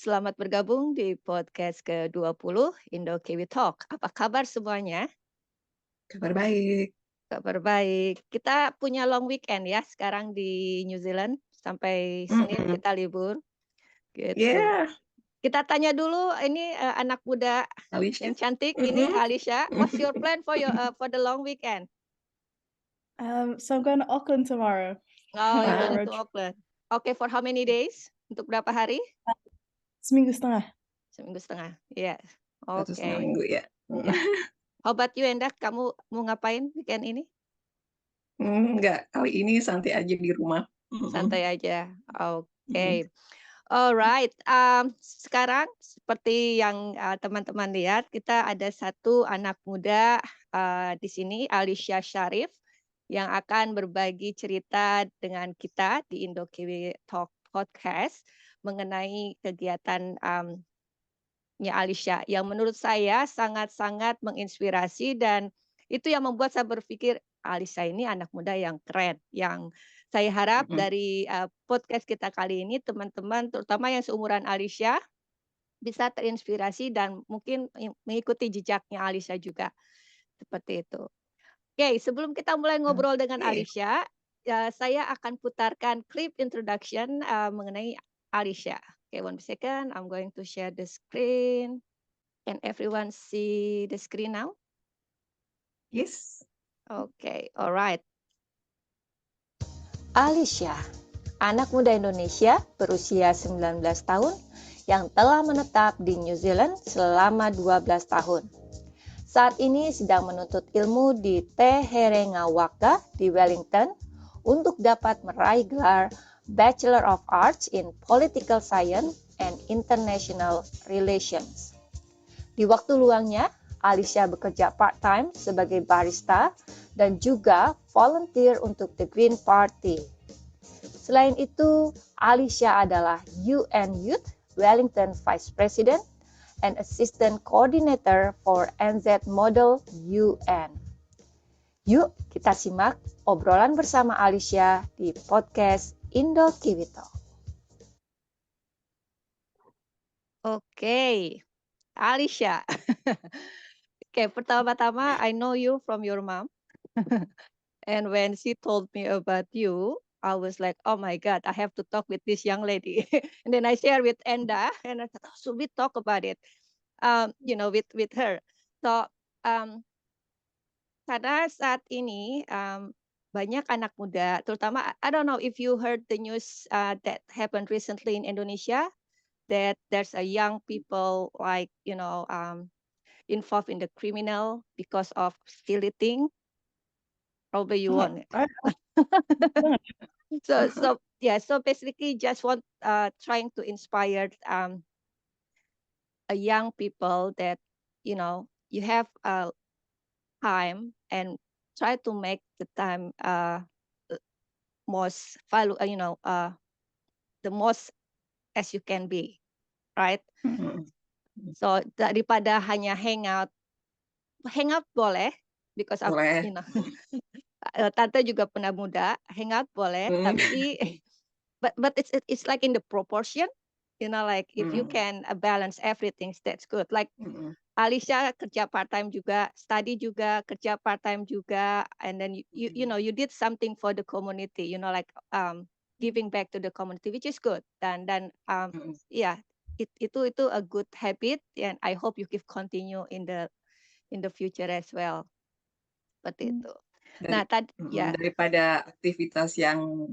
selamat bergabung di podcast ke-20 Indokiwitalks. Apa kabar semuanya? Kabar baik. Kabar baik. Kita punya long weekend ya sekarang di New Zealand. Sampai Senin Mhm. kita libur, gitu. Iya, Kita tanya dulu ini, anak muda Alisya. yang cantik ini, Mhm. Alisya, what's your plan for the long weekend? So I'm going to Auckland tomorrow. Oh, you're On a Wow, going road to trip. Auckland. Okay, for how many days? Untuk berapa hari? Seminggu setengah. Seminggu setengah. Iya. 1,5 Oke. minggu ya. Ya. How about you, Endah? Kamu mau ngapain weekend ini? Enggak, kali ini santai aja di rumah. Santai aja. Mhm. Oke. Alright. Sekarang seperti yang teman-teman lihat, kita ada satu anak muda di sini, Alisya Syarief, yang akan berbagi cerita dengan kita di Indokiwitalks podcast mengenai kegiatan Alisya yang menurut saya sangat-sangat menginspirasi dan itu yang membuat saya berpikir Alisya ini anak muda yang keren, yang saya harap Mhm. dari podcast kita kali ini teman-teman terutama yang seumuran Alisya bisa terinspirasi dan mungkin mengikuti jejaknya Alisya juga, seperti itu. Oke, sebelum kita mulai ngobrol dengan Oke. Alisya, saya akan putarkan klip introduction mengenai Alisya. Okay, 1 second, I'm going to share the screen. Can everyone see the screen now? Yes. Okay, alright. Alisya, anak muda Indonesia berusia 19 tahun yang telah menetap di New Zealand selama 12 tahun. Saat ini sedang menuntut ilmu di Teherengawaka di Wellington untuk dapat meraih gelar Bachelor of Arts in Political Science and International Relations. Di waktu luangnya, Alisya bekerja part-time sebagai barista dan juga volunteer untuk The Green Party. Selain itu, Alisya adalah UN Youth Wellington Vice President and Assistant Coordinator for NZ Model UN. Yuk kita simak obrolan bersama Alisya di podcast Indokiwitalks. Oke, Alisya. Oke, pertama-tama I know you from your mom. And when she told me about you, I was like, oh my God, I have to talk with this young lady. And then I share with Enda, and I thought, oh, should we talk about it? With her. So, karena saat ini banyak anak muda, terutama I don't know if you heard the news that happened recently in Indonesia, that there's a young people like involved in the criminal because of stealing. Probably you Oh, won't. banget. So basically just want trying to inspire a young people that you have time and try to make the time most value the most as you can be, right? Mhm. So daripada hanya hangout boleh because of Boleh. tante juga pernah muda, hangout boleh Mhm. tapi but it's like in the proportion, like if you Mhm. can balance everything, that's good. Like Mhm. Alisya kerja part time juga, study juga, kerja part time juga, and then you did something for the community, like giving back to the community, which is good. Dan Mhm. yeah, itu a good habit, and I hope you keep continue in the future as well. Seperti itu. Nah, tadi ya, Daripada aktivitas yang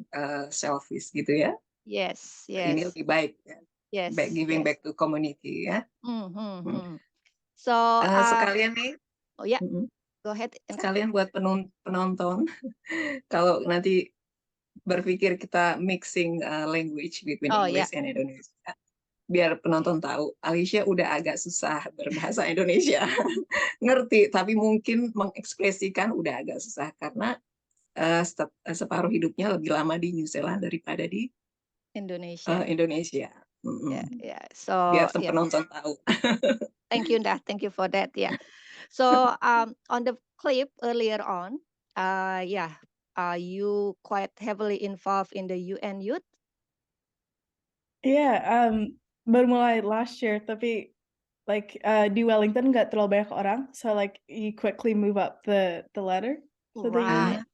selfish gitu ya. yes, Ini yes, lebih baik ya. yes, Giving yes. back to community ya. So, Sekalian nih. oh ya, Mhm. go ahead. Sekalian buat penonton kalau nanti berpikir kita mixing language between Oh ya, English and Indonesia. Biar penonton tahu, Alisya udah agak susah berbahasa Indonesia. Ngerti, tapi mungkin mengekspresikan udah agak susah karena separuh hidupnya lebih lama di New Zealand daripada di Indonesia. Indonesia. Yeah. So Biar yeah, penonton tahu. thank you, Ndah. Thank you for that. Yeah. So on the clip earlier on, you quite heavily involved in the UN Youth. Yeah, baru mulai last year, tapi like di Wellington nggak terlalu banyak orang, so like you quickly move up the ladder to the Right. unit.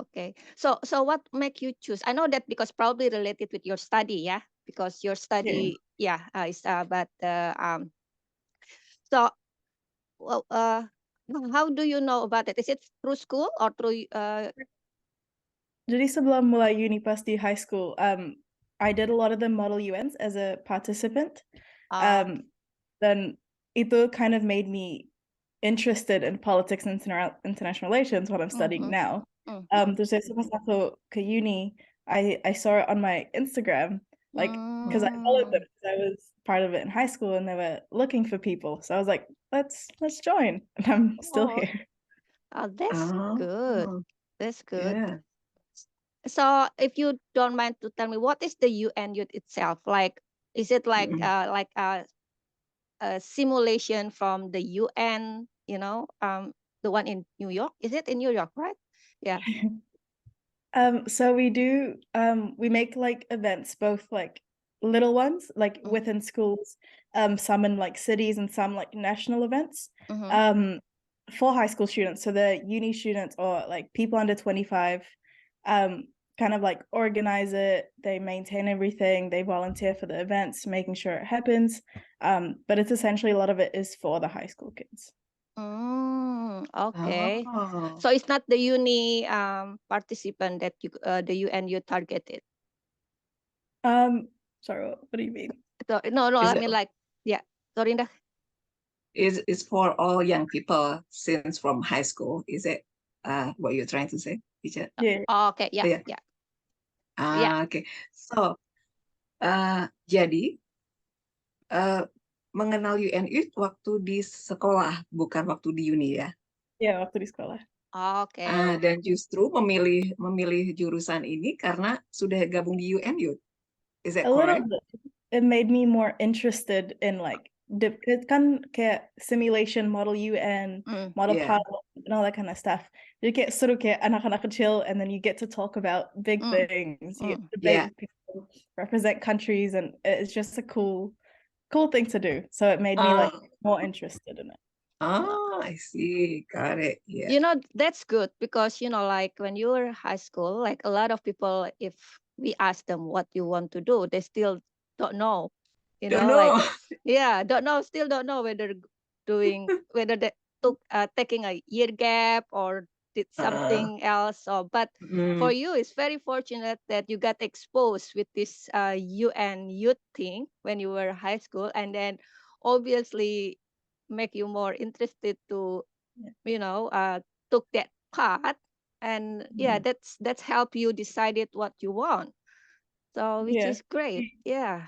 Okay. So what make you choose? I know that because probably related with your study, yeah? Because your study, is but so well, how do you know about it? Is it through school or through Jadi sebelum mulai uni pas di high school, I did a lot of the Model UNs as a participant. Then itu kind of made me interested in politics and international relations, what I'm studying now. Terus saya pas aku ke uni, I saw it on my Instagram, like because I followed them because I was part of it in high school and they were looking for people. So I was like, let's join, and I'm still here. Oh, that's good. That's good. Yeah. So if you don't mind to tell me, what is the UN youth itself? Like, is it like a simulation from the UN, the one in New York? Is it in New York, right? Yeah. So we do we make like events, both like little ones like within schools, some in like cities and some like national events for high school students. So the uni students or like people under 25 kind of like organize it, they maintain everything, they volunteer for the events, making sure it happens, but it's essentially a lot of it is for the high school kids. Okay. So it's not the uni participant that the UN you targeted. Sorry, what do you mean? So, no, I mean like, yeah, sorry, Is for all young people since from high school. Is it what you're trying to say, teacher? Yeah. Okay, yeah. Okay. So jadi mengenal UN itu waktu di sekolah, bukan waktu di uni ya? Ya, waktu di sekolah. Okay. Dan justru memilih jurusan ini karena sudah gabung di UN Youth. Is that correct? Little bit. It made me more interested in like it kan kayak simulation model UN, model pilot, and all that kind of stuff. You get sort of kayak anak-anak kecil, and then you get to talk about big things. You get to debate people, represent countries, and it's just a cool thing to do. So it made me like more interested in it. I see. Got it. Yeah. That's good because, like when you were high school, like a lot of people, if we ask them what you want to do, they still don't know. Don't know. Like, still don't know whether they took taking a year gap or did something else. But for you, it's very fortunate that you got exposed with this UN youth thing when you were high school, and then obviously make you more interested to, took that path, and that's helped you decided what you want. So which is great. Yeah.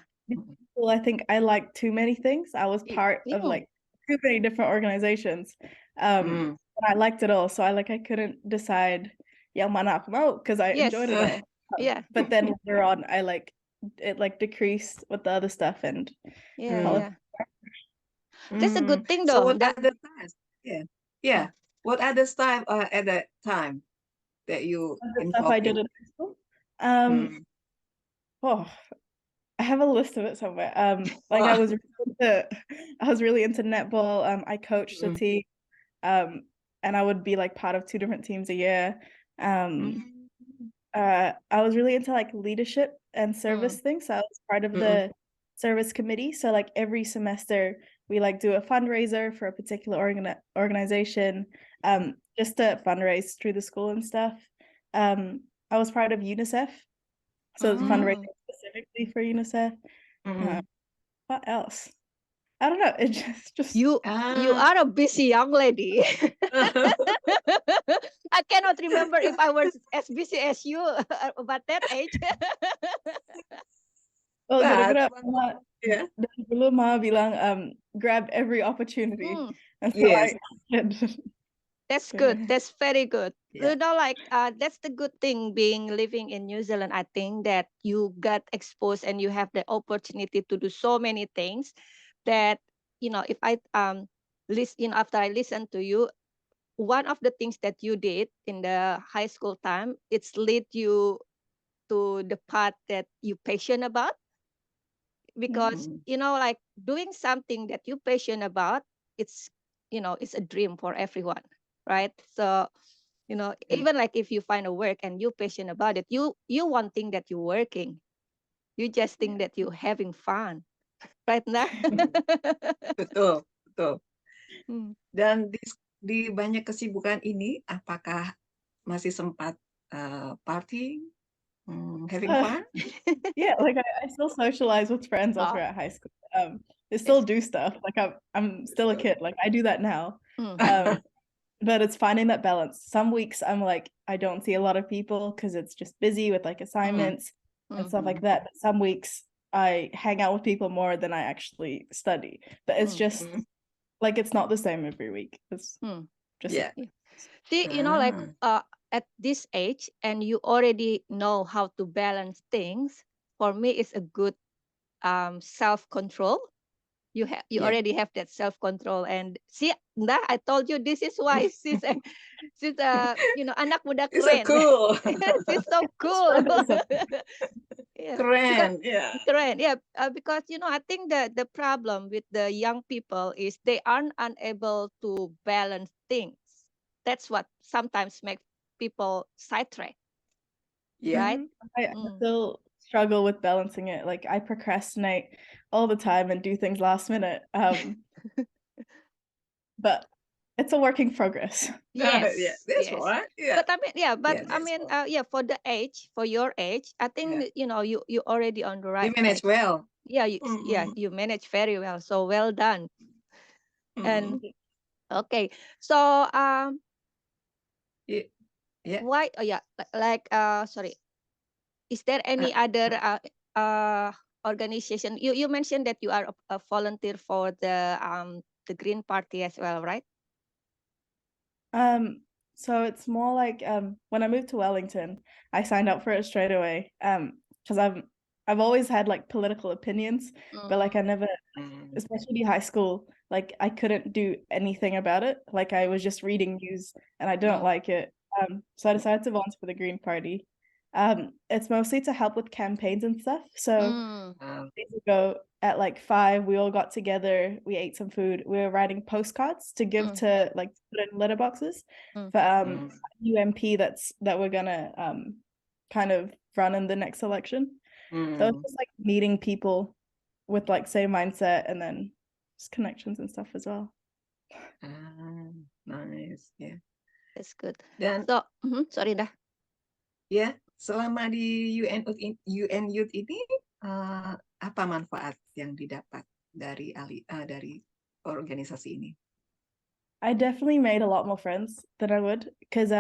Well, I think I liked too many things. I was part of like too many different organizations. And I liked it all. So I couldn't decide yang mana aku mau because I enjoyed it all. But then later on it decreased with the other stuff and that's a good thing So though. what other times? Yeah. What other stuff at that time that you stuff I did in high school? I have a list of it somewhere. Like I was really into netball. I coached a team, and I would be like part of 2 different teams a year. I was really into like leadership and service things. So I was part of the service committee. So like every semester we like do a fundraiser for a particular organization, just to fundraise through the school and stuff. I was part of UNICEF. So fundraising specifically for UNICEF. What else? I don't know. It just you are a busy young lady. I cannot remember if I was as busy as you about that age. Well, gara-gara dari dulu mama bilang grab every opportunity. And so I did. That's good. That's very good. Like that's the good thing being living in New Zealand. I think that you got exposed and you have the opportunity to do so many things that, if I listen, after I listen to you, one of the things that you did in the high school time, it's lead you to the path that you passionate about. because Mm. like doing something that you passionate about, it's it's a dream for everyone, right? So even like if you find a work and you passionate about it, you won't think that you're working, you just think that you're having fun, right now. Betul, betul. Hmm. Dan di banyak kesibukan ini, apakah masih sempat party, having fun? Yeah, like I still socialize with friends all Oh, throughout high school. They still do stuff. Like I'm still a kid. Like I do that now. mm, But it's finding that balance. Some weeks I'm like, I don't see a lot of people because it's just busy with like assignments and stuff like that. But some weeks I hang out with people more than I actually study. But it's just like it's not the same every week. It's just Yeah. see, like at this age, and you already know how to balance things. For me, it's a good self-control. You Yeah. already have that self-control, and see, I told you this is why she's anak muda It's so keren. cool. She's so cool. Yeah, because Keren, yeah. keren. Yeah, because I think the problem with the young people is they aren't unable to balance things. That's what sometimes makes people sidetrack, Yeah. right? I still struggle with balancing it. Like I procrastinate all the time and do things last minute. But it's a work in progress. Yes, Yeah, that's yes. right. Yeah. But I mean, That's right. for the age, for your age, I think Yeah. you already on the You right manage track. well. Yeah, Mm-mm. you manage very well. So well done. Mm-mm. And okay, so Yeah. Yeah. why? Oh yeah, like sorry. Is there any Uh, other organization? You mentioned that you are a volunteer for the Green Party as well, right? So it's more like when I moved to Wellington, I signed up for it straight away. Because I've always had like political opinions, but like I never, especially high school, like I couldn't do anything about it. Like I was just reading news and I don't like it. So I decided to volunteer for the Green Party. It's mostly to help with campaigns and stuff. So days ago at like 5, we all got together, we ate some food, we were writing postcards to give to like put in letterboxes for UMP that we're gonna kind of run in the next election. So it's just like meeting people with like same mindset and then just connections and stuff as well. Nice, yeah. That's good. Dan So, sorry dah. ya, selama di UN Youth ini apa manfaat yang didapat dari organisasi ini? I definitely made a lot more friends than I would because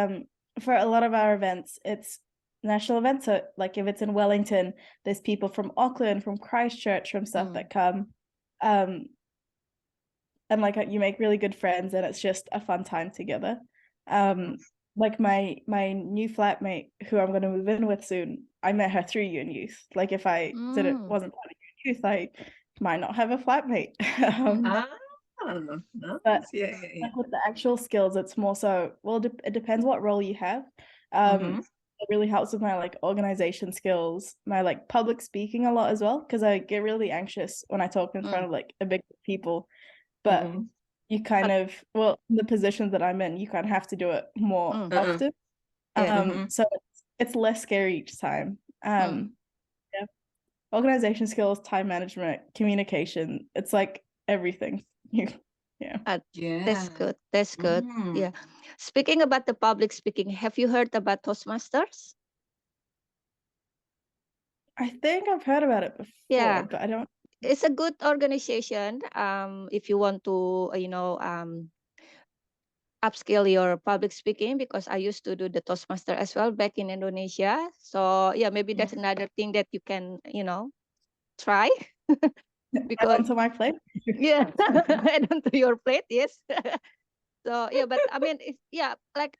for a lot of our events it's national events, so like if it's in Wellington there's people from Auckland, from Christchurch, from stuff that come and like you make really good friends and it's just a fun time together. Like my new flatmate who I'm going to move in with soon, I met her through UN Youth. Like if I wasn't part of UN Youth, I might not have a flatmate. But like with the actual skills, it's more so, well, it depends what role you have. It really helps with my like organization skills, my like public speaking a lot as well, because I get really anxious when I talk in front of like a big group of people. But you kind of, well, the positions that I'm in, you kind of have to do it more often. So it's less scary each time. Yeah. Organization skills, time management, communication, it's like everything. Yeah. That's good. That's good. Yeah. Speaking about the public speaking, have you heard about Toastmasters? I think I've heard about it before, but I don't. It's a good organization. If you want to, upskill your public speaking, because I used to do the Toastmaster as well back in Indonesia. So yeah, maybe that's another thing that you can, try. Because add onto my plate. Yeah, add onto your plate. Yes. So yeah, but I mean, like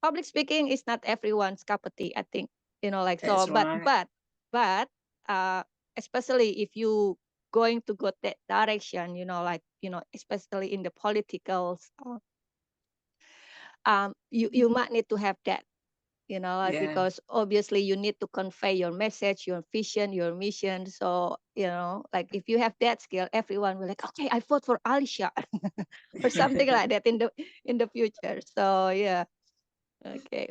public speaking is not everyone's cup of tea. I think like so. But especially if you going to go that direction, like especially in the politicals, you might need to have that you know, Yeah. because obviously you need to convey your message, your vision, your mission. So, you know, like if you have that skill, everyone will like, okay, I vote for Alisya or something like that in the future. So yeah, okay.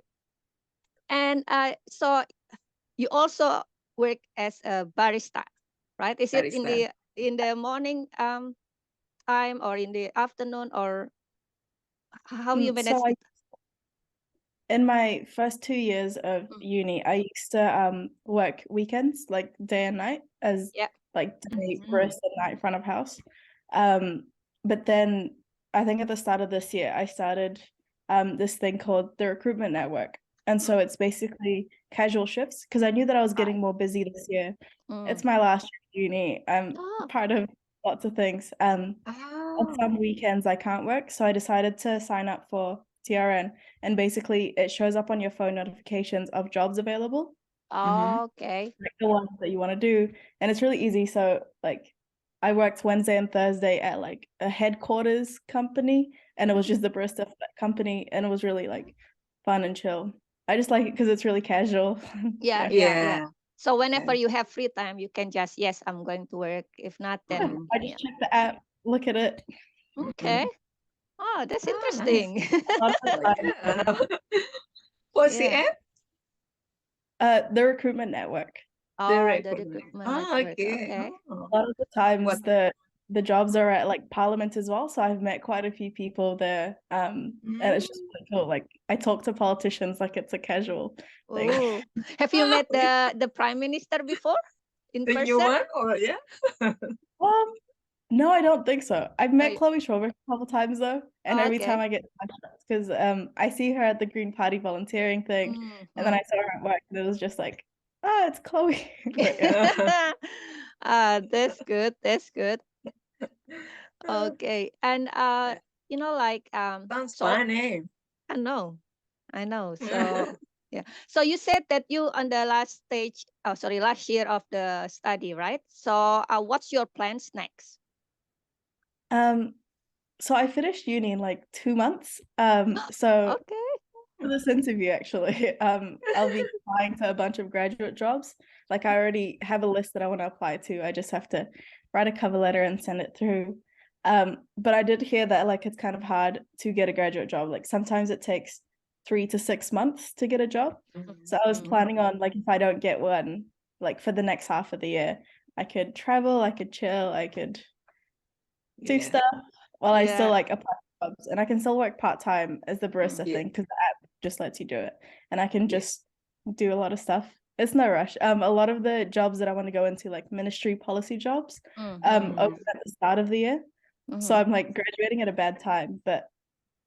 And so you also work as a barista, right? Is it Barista. in the morning time or in the afternoon, or how you manage So it? in my first 2 years of uni, I used to work weekends, like day and night, as Yeah. like day barista, night front of house. But then I think at the start of this year, I started this thing called the recruitment network. And so it's basically casual shifts because I knew that I was getting more busy this year. It's my last year of uni. I'm part of lots of things. On some weekends I can't work, so I decided to sign up for TRN, and basically it shows up on your phone notifications of jobs available. Okay. Like the ones that you want to do, and it's really easy. So like I worked Wednesday and Thursday at like a headquarters company, and it was just the barista for that company, and it was really like fun and chill. I just like it because it's really casual. Yeah. So whenever you have free time, you can just, yes, I'm going to work. If not, then I just check the app, look at it. okay. Oh, that's Nice. interesting. What's the app? The recruitment network. The recruitment network. Okay. A lot of the times the jobs are at like Parliament as well, so I've met quite a few people there, and it's just really cool. Like I talk to politicians like it's a casual thing. Oh, have you met the Prime Minister before in person? The new one, or yeah? No, I don't think so. I've met Chloe Schrober a couple times though, and every Okay. time I get because I see her at the Green Party volunteering thing, and then I saw her at work, and it was just like, it's Chloe. But, yeah. That's good. That's good. Okay, and you know, like Sounds so fun, eh? I know. So yeah. So you said that you on the last stage, last year of the study, right? So what's your plans next? So I finished uni in like 2 months. So Okay. for this interview, actually, I'll be applying to a bunch of graduate jobs. Like I already have a list that I want to apply to. I just have to write a cover letter and send it through. But I did hear that like it's kind of hard to get a graduate job. Like sometimes it takes 3 to 6 months to get a job. So I was planning on like if I don't get one, like for the next half of the year, I could travel, I could chill, I could do stuff while I still like apply for jobs, and I can still work part-time as the barista thing because the app just lets you do it, and I can just do a lot of stuff. It's no rush. A lot of the jobs that I want to go into, like ministry policy jobs, open at the start of the year. So I'm like graduating at a bad time, but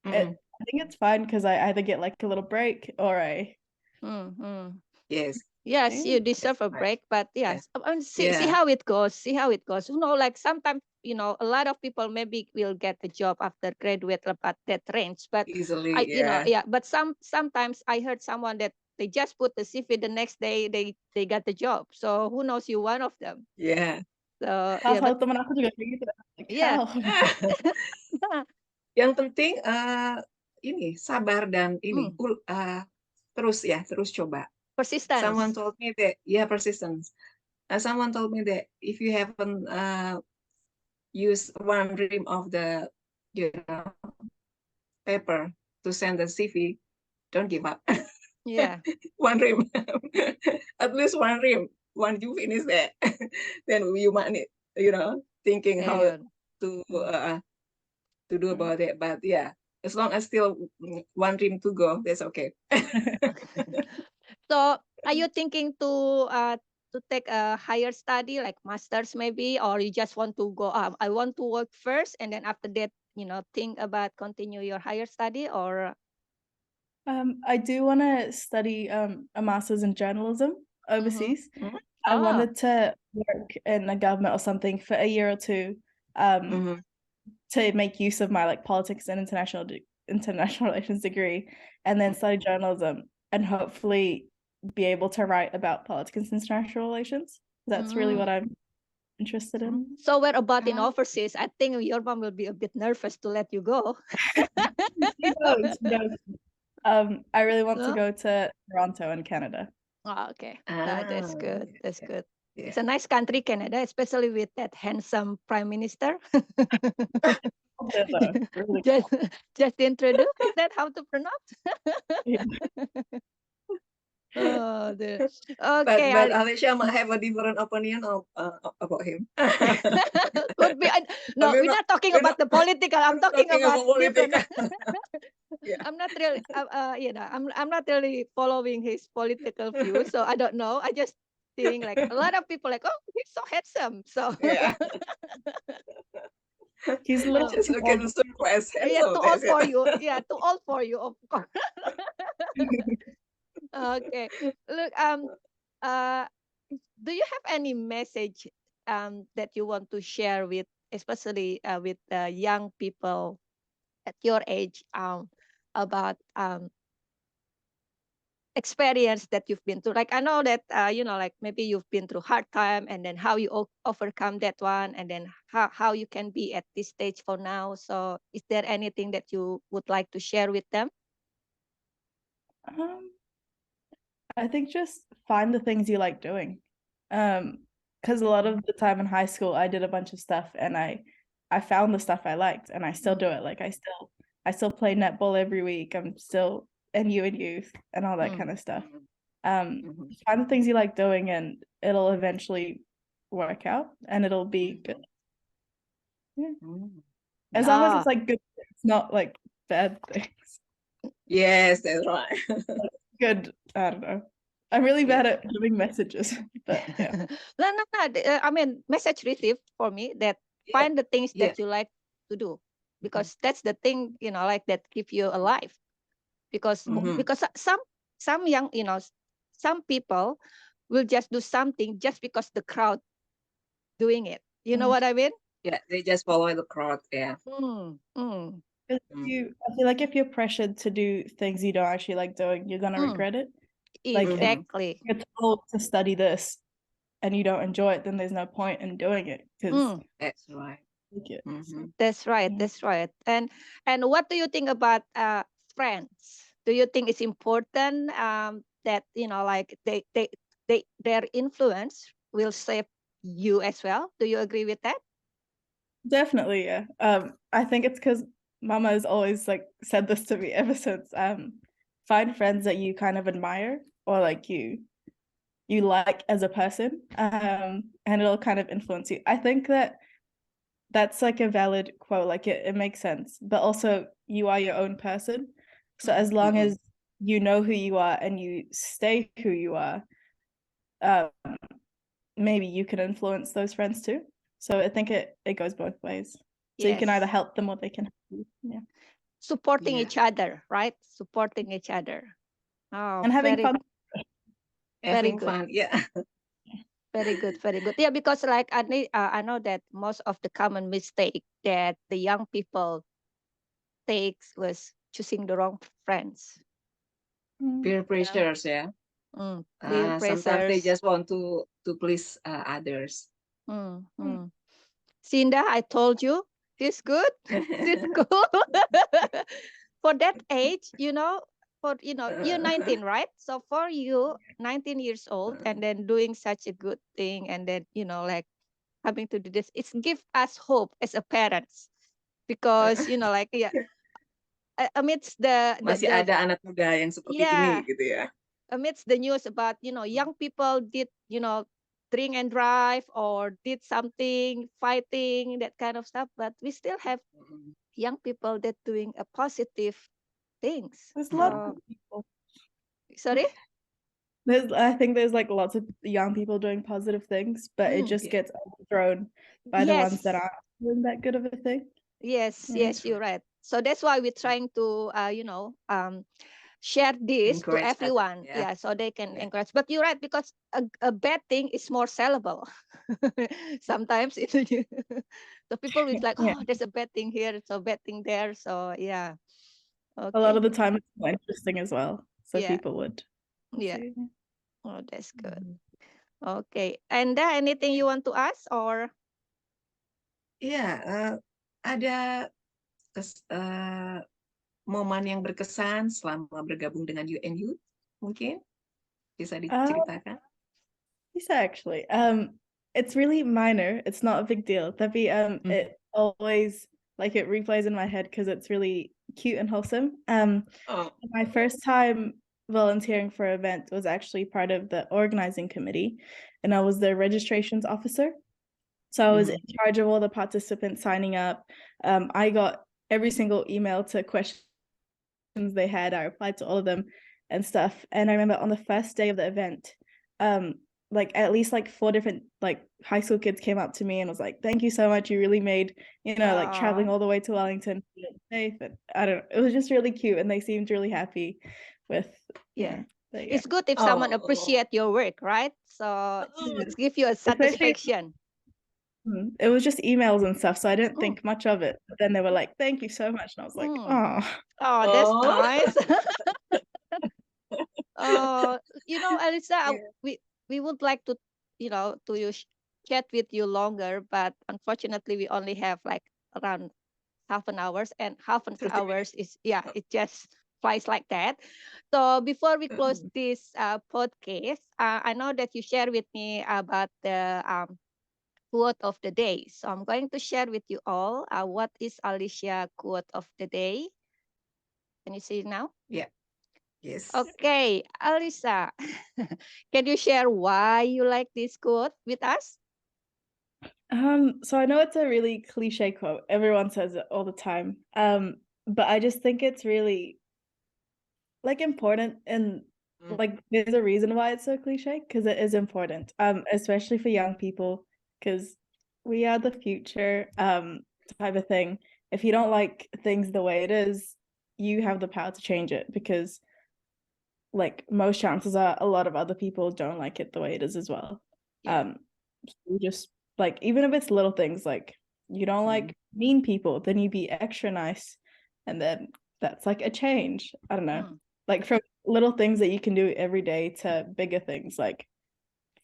I think it's fine because I either get like a little break or I Yes, you deserve a break, but yes, see how it goes. See how it goes. You know, like sometimes, you know, a lot of people maybe will get the job after graduate about that range, but easily, you know, but sometimes I heard someone that they just put the CV, the next day they got the job. So who knows, you one of them. So Salah teman aku juga kayak gitu. Yang penting ini sabar dan ini terus coba. Persistence. Someone told me that persistence. Someone told me that if you haven't used one ream of the paper to send the CV, don't give up. Yeah. One ream. At least one ream. Once you finish that, then you might need, thinking how to do about it. But yeah, as long as still one ream to go, that's okay. So are you thinking to take a higher study like masters maybe, or you just want to go I want to work first and then after that, think about continue your higher study, or I do want to study a master's in journalism overseas. I wanted to work in a government or something for a year or two to make use of my like politics and international relations degree, and then study journalism and hopefully be able to write about politics and international relations. That's really what I'm interested in. So where about in overseas? I think your mom will be a bit nervous to let you go. She knows. I really want to No? go to Toronto in Canada. Oh, okay. That's Ah, good. That's good. yeah. It's a nice country, Canada, especially with that handsome prime minister. Really Just introduce. Is that how to pronounce? Yeah. Oh, But okay. Alisya might have a different opinion about him. Could be. No, We're we're not talking we're about the political. I'm not talking about different. politics. Yeah. I'm not really. I'm not really following his political views, so I don't know. I just think like a lot of people like, oh, he's so handsome. So Yeah. He's a little Just too look at old. the surprise. yeah, Handsome, too old that's it. for you. Yeah, too old for you, of course. Okay. Look, do you have any message that you want to share with, especially with young people at your age, about experience that you've been through? Like I know that like maybe you've been through hard time, and then how you overcome that one, and then how you can be at this stage for now. So, is there anything that you would like to share with them? I think just find the things you like doing. Because a lot of the time in high school, I did a bunch of stuff, and I found the stuff I liked, and I still do it. Like I still play netball every week. I'm still in youth and all that kind of stuff. Find the things you like doing, and it'll eventually work out, and it'll be good. Yeah. As long as it's like good things, not like bad things. Yes, that's right. Good. I don't know. I'm really bad at giving messages, but yeah. No. I mean, message received for me that find the things that you like to do, because that's the thing, like that keep you alive. Because some young, some people will just do something just because the crowd doing it. You know what I mean? Yeah, they just follow the crowd. Yeah. I feel like if you're pressured to do things you don't actually like doing, you're gonna regret it. Like Exactly. if you're told to study this and you don't enjoy it, then there's no point in doing it, because That's right. That's right. That's right. And what do you think about friends? Do you think it's important that like their influence will shape you as well? Do you agree with that? Definitely, yeah. I think it's because Mama has always like said this to me ever since. Find friends that you kind of admire, or like you like as a person, and it'll kind of influence you. I think that's like a valid quote. Like it makes sense, but also you are your own person. So as long as you know who you are and you stay who you are, maybe you can influence those friends too. So I think it goes both ways. So you can either help them or they can help you. Yeah. Supporting each other, right? Supporting each other. Oh, and having fun. Having fun, yeah. Very good, very good. Yeah, because like I know that most of the common mistake that the young people takes was choosing the wrong friends. Peer pressures, yeah. Peer Sometimes they pressures. just want to please others. Cinda, I told you, she's good. She's cool. For that age, you're 19, right? So for you, 19 years old, and then doing such a good thing, and then like coming to do this, it's give us hope as a parents, because like amidst masih ada anak muda yang seperti ini gitu ya. Amidst the news about young people did drink and drive or did something, fighting, that kind of stuff, but we still have young people that doing a positive things. There's a lot of people. Sorry? I think there's like lots of young people doing positive things, but it just gets overthrown by the ones that aren't doing that good of a thing. Yes, you're right. So that's why we're trying to share this to everyone, so they can encourage. But you're right, because a bad thing is more sellable. Sometimes so people will like, oh, there's a bad thing here, it's a bad thing there. So yeah, okay. A lot of the time it's more interesting as well, so people would see. Oh, that's good. Okay, and anything you want to ask, or ada momen yang berkesan selama bergabung dengan UNU? Mungkin bisa diceritakan? Bisa actually. It's really minor. It's not a big deal. Tapi it always it replays in my head because it's really cute and wholesome. My first time volunteering for an event was actually part of the organizing committee, and I was the registrations officer. So I was in charge of all the participants signing up. I got every single email to questions they had. I replied to all of them and stuff. And I remember on the first day of the event, at least 4 different high school kids came up to me and was like, "Thank you so much. You really made, traveling all the way to Wellington safe." And I don't know, it was just really cute, and they seemed really happy with It's good if someone appreciate your work, right? So it gives you a satisfaction. It was just emails and stuff, so I didn't think much of it. But then they were like, "Thank you so much," and I was like, "Oh, that's nice." Alisya, we would like to chat with you longer, but unfortunately we only have around half an hour, and half an hour is it just flies like that. So before we close this podcast, I know that you share with me about the quote of the day. So I'm going to share with you all what is Alisya quote of the day. Can you see it now? Yeah. Yes. Okay, Alisya, can you share why you like this quote with us? So I know it's a really cliche quote. Everyone says it all the time. But I just think it's really important, and there's a reason why it's so cliche, because it is important. Especially for young people, because we are the future, type of thing. If you don't like things the way it is, you have the power to change it, because most chances are a lot of other people don't like it the way it is as well. You just even if it's little things, you don't like mean people, then you be extra nice, and then that's a change. I don't know, from little things that you can do every day to bigger things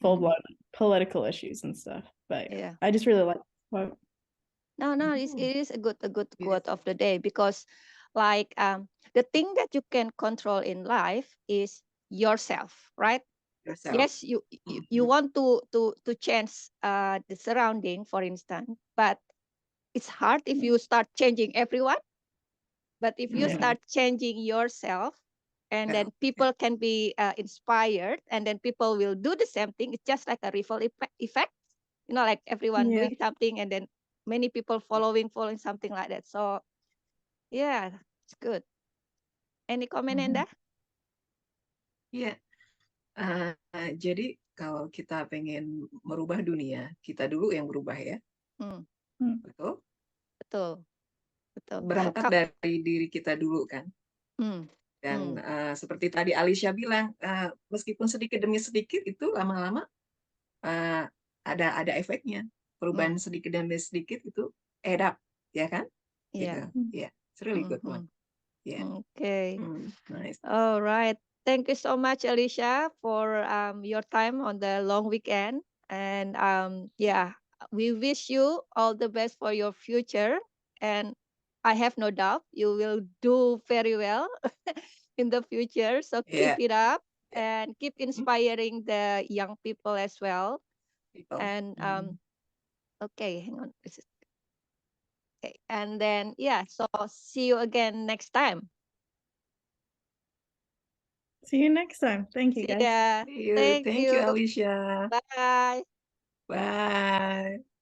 full-blown political issues and stuff. But I just really like it. No, it is a good quote of the day, because the thing that you can control in life is yourself, right? Yourself. Yes, you want to change the surrounding, for instance, but it's hard if you start changing everyone. But if you start changing yourself, and then people can be inspired, and then people will do the same thing. It's just like a ripple effect, everyone doing something, and then many people following something like that. So yeah, it's good. Any comment, Enda? Iya. Jadi kalau kita pengen merubah dunia, kita dulu yang berubah ya. Betul? Betul. Berangkat dari diri kita dulu kan. Dan seperti tadi Alisya bilang, meskipun sedikit demi sedikit, itu lama-lama ada efeknya. Perubahan sedikit demi sedikit itu add up, ya kan? Yeah. Gitu. It's really good one. Yeah. Okay. Nice. All right. Thank you so much, Alisya, for your time on the long weekend. And we wish you all the best for your future. And I have no doubt you will do very well in the future. So keep it up and keep inspiring the young people as well. And okay, hang on. Okay, and then so see you again next time. See you next time. Thank you, guys. Yeah. Thank you, Alisya. Bye. Bye.